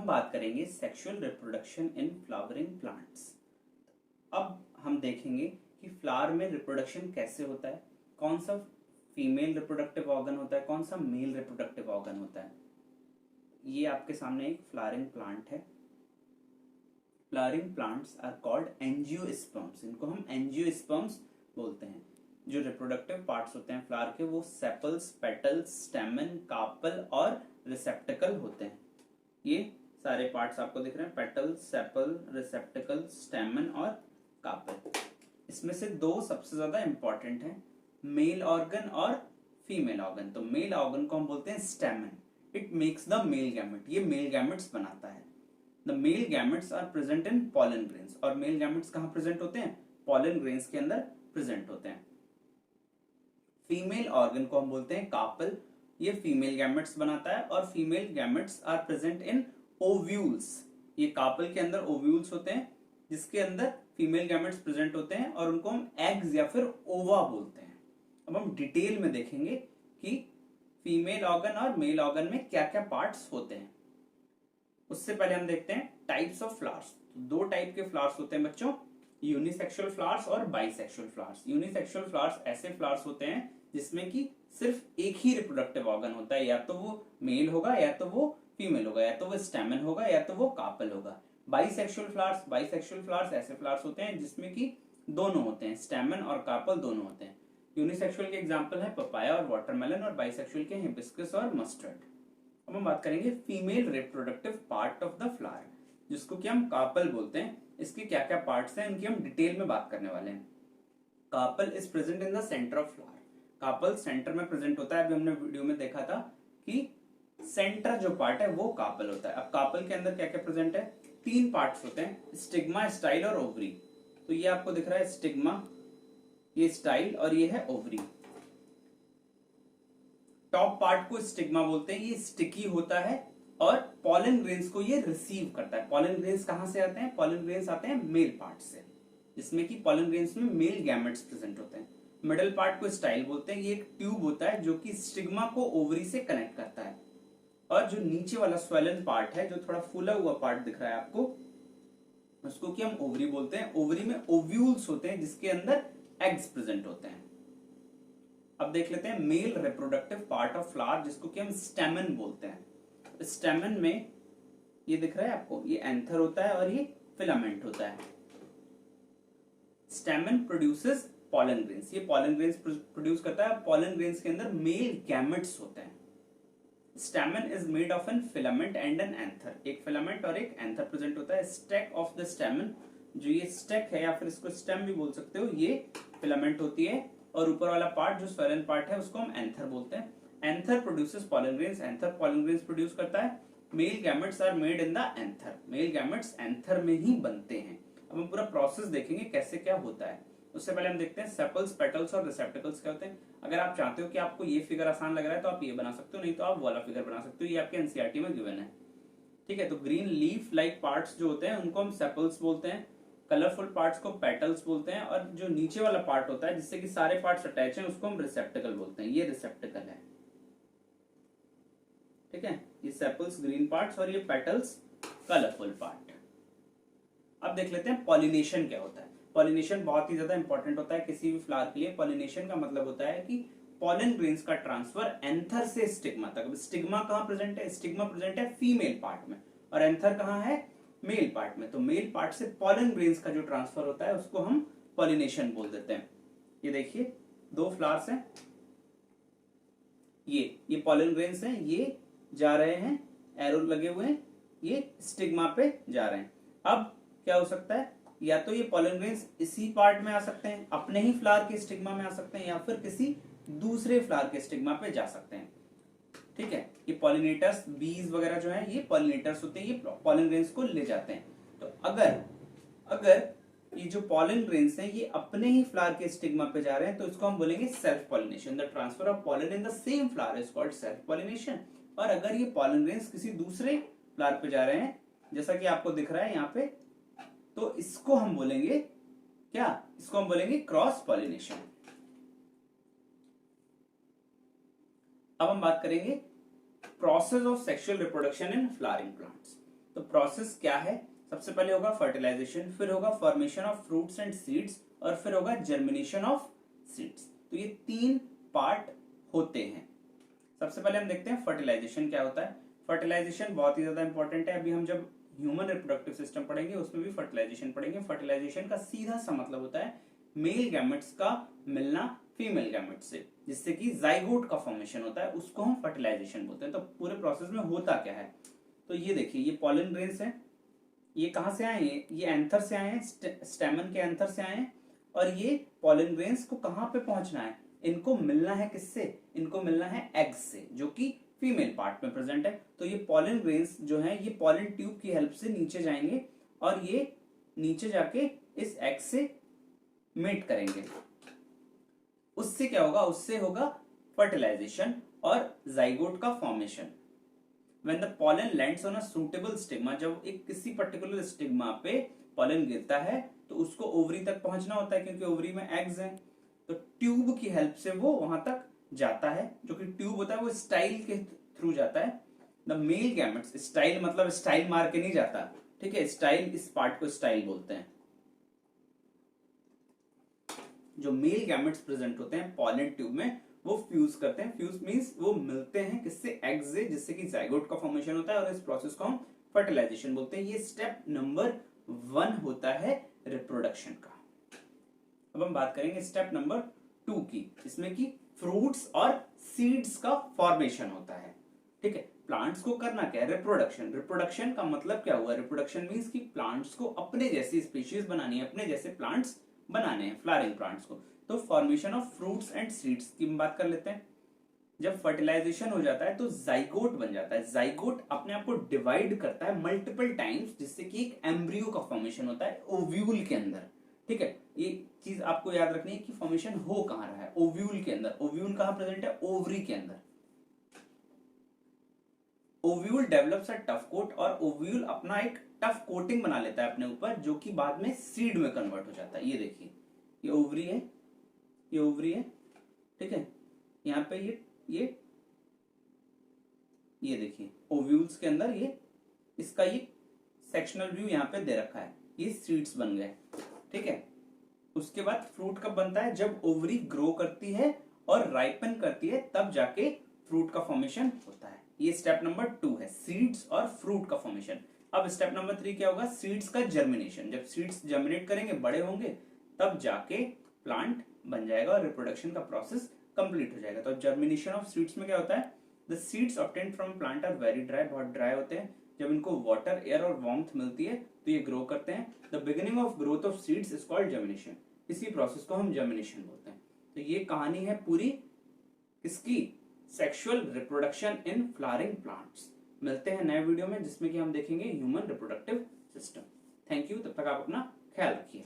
बात करेंगे sexual reproduction in flowering plants. अब हम देखेंगे कि फ्लावर में रिप्रोडक्शन कैसे होता है, कौन सा फीमेल रिप्रोडक्टिव ऑर्गन होता है, कौन सा मेल रिप्रोडक्टिव ऑर्गन होता है। ये आपके सामने एक फ्लावरिंग प्लांट है। Flowering plants are called angiosperms. इनको हम एंजियोस्पर्म्स बोलते हैं। जो रिप्रोडक्टिव पार्ट्स होते हैं फ्लावर के वो सेपल्स, पेटल्स, स्टेमन, कार्पल और रिसेप्टिकल होते हैं। ये सारे पार्ट्स आपको दिख रहे हैं, पेटल, सेपल, रिसेप्टिकल, स्टेमन और कार्पल। इसमें से दो सबसे ज्यादा इंपॉर्टेंट हैं, मेल ऑर्गन और फीमेल ऑर्गन। तो मेल ऑर्गन को हम बोलते हैं stamen. It makes the male gamete. ये मेल गैमेट्स बनाता है। The male gametes are present in pollen grains. और मेल गैमेट्स कहाँ प्रेजेंट होते हैं? पॉलन ग्रेन्स के अंदर प्रेजेंट होते हैं। फीमेल ऑर्गन को हम बोलते हैं कार्पल। ये फीमेल गैमेट्स बनाता है और female gametes are present in ovules. ये कार्पल के अंदर ओव्यूल्स होते हैं जिसके अंदर फीमेल गैमेट्स प्रेजेंट होते हैं और उनको हम एग्स या फिर ओवा बोलते हैं। अब हम डिटेल में देखेंगे कि फीमेल ऑर्गन और मेल ऑर्गन में क्या क्या पार्ट्स होते हैं। उससे पहले हम देखते हैं टाइप्स ऑफ फ्लावर्स। दो टाइप के फ्लावर्स होते हैं बच्चों, यूनिसेक्सुअल फ्लावर्स और बाइसेक्सुअल फ्लावर्स। यूनिसेक्सुअल फ्लावर्स ऐसे फ्लावर्स होते हैं जिसमें कि सिर्फ एक ही रिप्रोडक्टिव ऑर्गन होता है, या तो वो मेल होगा या तो वो फीमेल होगा, या तो वो स्टेमन होगा या तो वो कार्पल होगा। बाइसेक्सुअल फ्लावर्स ऐसे फ्लावर्स होते हैं जिसमें कि दोनों होते हैं, स्टेमन और कार्पल दोनों होते हैं। यूनिसेक्सुअल के एग्जांपल है पपाया और वाटरमेलन, और बाइसेक्सुअल के हिबिस्कस और मस्टर्ड। अब हम बात करेंगे female reproductive part of the flower, जिसको कि हम कार्पल बोलते हैं। इसके क्या क्या पार्ट्स हैं उनकी हम डिटेल में बात करने वाले हैं। Carpel is present in the centre of flower. Carpel centre में प्रेजेंट होता है। अभी हमने वीडियो में देखा था कि सेंटर जो पार्ट है वो कार्पल होता है। अब कार्पल के अंदर क्या क्या प्रेजेंट है? तीन पार्ट्स होते हैं, स्टिग्मा, स्टाइल और ओवरी। तो ये आपको दिख रहा है स्टिग्मा, ये स्टाइल और ये है ओवरी। टॉप पार्ट को स्टिग्मा बोलते हैं, ये स्टिकी होता है और पॉलन ग्रेन्स को ये रिसीव करता है। पॉलन ग्रेन्स कहां से आते हैं? पॉलन ग्रेन्स आते हैं मेल पार्ट से, जिसमें कि पॉलन ग्रेन्स में मेल गैमेट्स प्रेजेंट होते हैं। मिडल पार्ट को स्टाइल बोलते हैं, ये एक ट्यूब होता है जो कि स्टिग्मा को ओवरी से कनेक्ट करता है। और जो नीचे वाला स्वेलन पार्ट है, जो थोड़ा फूला हुआ पार्ट दिख रहा है आपको, उसको कि हम ओवरी बोलते हैं। ओवरी में ओव्यूल्स होते हैं जिसके अंदर एग्स प्रेजेंट होते हैं। अब देख लेते हैं male reproductive part of flower, जिसको कि हम स्टेमन बोलते हैं। स्टेमन में ये दिख रहा है आपको, ये एंथर होता है और ये फिलामेंट होता है। स्टेमन प्रोड्यूसेस पॉलन ग्रेन्स। ये पॉलन ग्रेन्स प्रोड्यूस करता है। पॉलन ग्रेन्स के अंदर मेल गैमेट्स होते हैं। Stamen is made of an filament and an anther. एक फिलामेंट और एक एंथर प्रेजेंट होता है। स्टेक ऑफ द स्टेमन, जो ये स्टेक है या फिर इसको स्टेम भी बोल सकते हो, ये फिलामेंट होती है। और ऊपर वाला पार्ट जो स्वेलन पार्ट है उसको हम एंथर बोलते हैं। Anther produces pollen grains. Anther pollen grains produce करता है। Male gametes are made in the anther. Male gametes anther में ही बनते हैं। अब हम पूरा प्रोसेस देखेंगे कैसे क्या होता है। उससे पहले हम देखते हैं सेपल्स, पेटल्स और रिसेप्टिकल्स क्या होते हैं। अगर आप चाहते हो कि आपको ये फिगर आसान लग रहा है तो आप ये बना सकते हो, नहीं तो आप वाला फिगर बना सकते हो। ये आपके एनसीईआरटी में गिवन है, ठीक है। तो ग्रीन लीफ लाइक पार्ट्स जो होते हैं उनको हम सेपल्स बोलते हैं। कलरफुल पार्ट्स को पेटल्स बोलते हैं। और जो नीचे वाला पार्ट होता है जिससे कि सारे पार्ट्स अटैच हैं उसको हम रिसेप्टिकल बोलते हैं। ये रिसेप्टिकल है, ठीक है। ये सेपल्स ग्रीन पार्ट्स और ये पेटल्स कलरफुल पार्ट। अब देख लेते हैं पॉलिनेशन क्या होता है। पॉलिनेशन बहुत ही ज्यादा इंपॉर्टेंट होता है किसी भी फ्लावर के लिए। पॉलिनेशन का मतलब होता है कि पॉलन ग्रेन्स का ट्रांसफर एंथर से स्टिग्मा तक। स्टिग्मा कहां प्रेजेंट है? स्टिग्मा प्रेजेंट है फीमेल पार्ट में, और एंथर कहां है? मेल पार्ट में। तो मेल पार्ट से पॉलन ग्रेन्स का जो ट्रांसफर होता है उसको हम पॉलिनेशन बोल देते हैं। ये देखिए दो फ्लावर्स हैं, ये पॉलन ग्रेन्स हैं, ये जा रहे हैं, एरो लगे हुए हैं, ये स्टिग्मा पे जा रहे हैं। अब क्या हो सकता है? या तो ये पॉलन ग्रेन्स इसी पार्ट में आ सकते हैं, अपने ही फ्लावर के स्टिग्मा में आ सकते हैं, या फिर किसी दूसरे फ्लावर के स्टिग्मा पे जा सकते हैं, ठीक है। ये पॉलिनेटर्स, बीज वगैरह जो है ये पॉलिनेटर्स होते हैं, ये पॉलन ग्रेन्स को ले जाते हैं। तो अगर ये जो पॉलन ग्रेन्स हैं ये अपने ही फ्लावर के स्टिग्मा पे जा रहे हैं तो इसको हम बोलेंगे self pollination. The transfer of pollen in the same flower is called self pollination. और अगर ये पॉलन ग्रेन्स किसी दूसरे फ्लावर पे जा रहे हैं, जैसा कि आपको दिख रहा है यहाँ पे, तो इसको हम बोलेंगे क्या? इसको हम बोलेंगे क्रॉस पॉलिनेशन। अब हम बात करेंगे process of sexual reproduction in flowering plants. तो प्रोसेस क्या है, सबसे पहले होगा फर्टिलाइजेशन, फिर होगा formation of fruits and seeds, और फिर होगा जर्मिनेशन ऑफ सीड्स। तो ये 3 पार्ट होते हैं। सबसे पहले हम देखते हैं फर्टिलाइजेशन क्या होता है। फर्टिलाइजेशन बहुत ही ज्यादा इंपॉर्टेंट है। अभी हम जब ह्यूमन रिप्रोडक्टिव सिस्टम पढ़ेंगे उसमें भी फर्टिलाइजेशन पढ़ेंगे। फर्टिलाइजेशन का सीधा सा मतलब होता है मेल गैमेट्स का मिलना फीमेल गैमेट से, जिससे कि जाइगोट का फॉर्मेशन होता है, उसको हम फर्टिलाइजेशन बोलते हैं। तो पूरे प्रोसेस में होता क्या है, तो ये देखिए, ये पॉलन ग्रेन्स है, ये कहां से आए हैं, ये एंथर से आए हैं, स्टेमन के एंथर से आए हैं, और ये पॉलन ग्रेन्स को कहां पे पहुंचना है, इनको मिलना है किससे, इनको मिलना है एग्स से, जो कि फीमेल पार्ट में प्रेजेंट है। तो ये पॉलन ग्रेन्स जो है ये पॉलन ट्यूब की हेल्प से नीचे जाएंगे और ये नीचे जाके इस एग से मेट करेंगे। उससे क्या होगा, उससे होगा फर्टिलाइजेशन और जाइगोट का formation. When the pollen lands on a suitable stigma, जब एक किसी पर्टिकुलर स्टिग्मा पे पॉलन गिरता है तो उसको ओवरी तक पहुंचना होता है, क्योंकि ओवरी में एग्स हैं, तो ट्यूब की हेल्प से वो वहां तक जाता है। जो कि ट्यूब होता है वो स्टाइल के थ्रू जाता है। द मेल गैमेट्स, स्टाइल मतलब स्टाइल मार के नहीं जाता, ठीक है, स्टाइल, इस पार्ट को स्टाइल बोलते हैं। जो मेल गैमेट्स प्रेजेंट होते हैं पॉलन ट्यूब में वो फ्यूज करते हैं। फ्यूज मींस वो मिलते हैं किससे, एग से, जिससे कि जाइगोट का फॉर्मेशन होता है, और इस प्रोसेस को हम फर्टिलाइजेशन बोलते हैं। ये स्टेप नंबर 1 होता है रिप्रोडक्शन का। अब हम बात करेंगे स्टेप नंबर 2 की, जिसमें कि फ्रूट्स और सीड्स का फॉर्मेशन होता है। ठीक है, प्लांट्स को करना क्या है, रिप्रोडक्शन। रिप्रोडक्शन का मतलब क्या हुआ, रिप्रोडक्शन मींस कि प्लांट्स को अपने जैसी स्पीशीज बनानी है, अपने जैसे प्लांट्स बनाने हैं, फ्लावरिंग प्लांट्स को। तो formation of fruits and seeds की बात कर लेते हैं। जब फर्टिलाइजेशन हो जाता है तो जाइगोट बन जाता है। जाइगोट अपने आप को डिवाइड करता है मल्टीपल टाइम्स, जिससे कि एक एम्ब्रियो का फॉर्मेशन होता है ओव्यूल के अंदर। ठीक है, ये चीज आपको याद रखनी है कि फॉर्मेशन हो कहां रहा है, ओव्यूल के अंदर। ओव्यूल कहां प्रेजेंट है, ओवरी के अंदर। Ovule develops a tough coat, और ओव्यूल अपना एक टफ कोटिंग बना लेता है अपने ऊपर, जो कि बाद में सीड में कन्वर्ट हो जाता है। ये देखिए, ये ओवरी है, ये ओवरी है, ठीक है, यहाँ पे ये देखिए ओव्यूल्स के अंदर ये इसका ये सेक्शनल व्यू यहाँ पे दे रखा है, ये सीड्स बन गए। ठीक है, उसके बाद फ्रूट कब बनता है, जब ओवरी ग्रो करती है और राइपन करती है, तब जाके फ्रूट का फॉर्मेशन होता है। ये स्टेप नंबर 2 है, सीड्स और फ्रूट का फॉर्मेशन। अब स्टेप नंबर 3 क्या होगा, सीड्स का जर्मिनेशन। जब सीड्स जर्मिनेट करेंगे, बड़े होंगे, तब जाके प्लांट बन जाएगा और रिप्रोडक्शन का प्रोसेस कंप्लीट हो जाएगा। तो जर्मिनेशन ऑफ सीड्स में क्या होता है, the seeds obtained from plant are very dry, बहुत ड्राई होते हैं। जब इनको वाटर, एयर और वार्मथ मिलती है तो ये ग्रो करते हैं। The beginning of growth of seeds is called germination. इसी प्रोसेस को हम जर्मिनेशन बोलते हैं। तो ये कहानी है पूरी इसकी, sexual reproduction in flowering plants. मिलते हैं नए वीडियो में जिसमें कि हम देखेंगे human reproductive system. Thank you, तब तक आप अपना ख्याल रखिए।